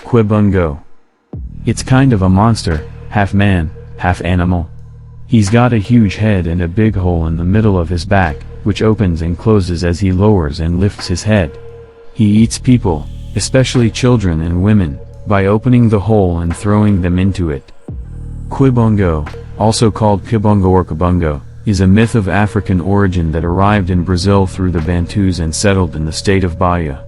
Quibungo. It's kind of a monster, half man, half animal. He's got a huge head and a big hole in the middle of his back, which opens and closes as he lowers and lifts his head. He eats people, especially children and women, by opening the hole and throwing them into it. Quibungo, also called Quibungo or Quibungo, is a myth of African origin that arrived in Brazil through the Bantus and settled in the state of Bahia.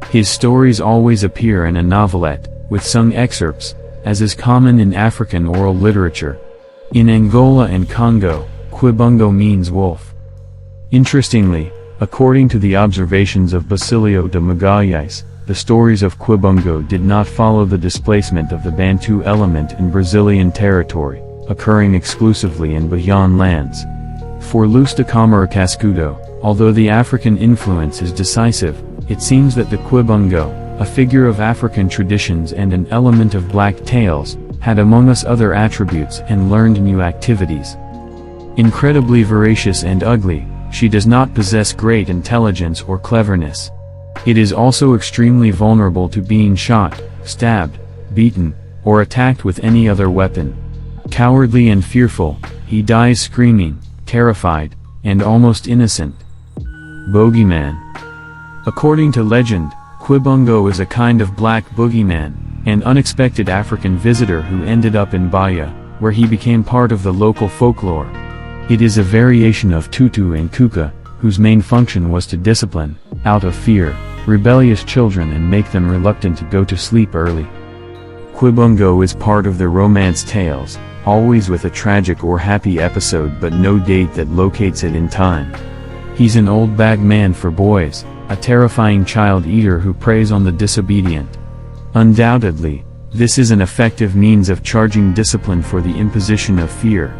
His stories always appear in a novelette, with sung excerpts, as is common in African oral literature. In Angola and Congo, Quibungo means wolf. Interestingly, according to the observations of Basilio de Magalhães, the stories of Quibungo did not follow the displacement of the Bantu element in Brazilian territory, occurring exclusively in Bahian lands. For Luz de Câmara Cascudo, although the African influence is decisive, it seems that the Quibungo, a figure of African traditions and an element of black tales, had among us other attributes and learned new activities. Incredibly voracious and ugly, she does not possess great intelligence or cleverness. It is also extremely vulnerable to being shot, stabbed, beaten, or attacked with any other weapon. Cowardly and fearful, he dies screaming, terrified, and almost innocent. Bogeyman. According to legend, Quibungo is a kind of black boogeyman, an unexpected African visitor who ended up in Bahia, where he became part of the local folklore. It is a variation of Tutu and Kuka, whose main function was to discipline, out of fear, rebellious children and make them reluctant to go to sleep early. Quibungo is part of the romance tales, always with a tragic or happy episode but no date that locates it in time. He's an old bag man for boys, a terrifying child eater who preys on the disobedient. Undoubtedly, this is an effective means of charging discipline for the imposition of fear.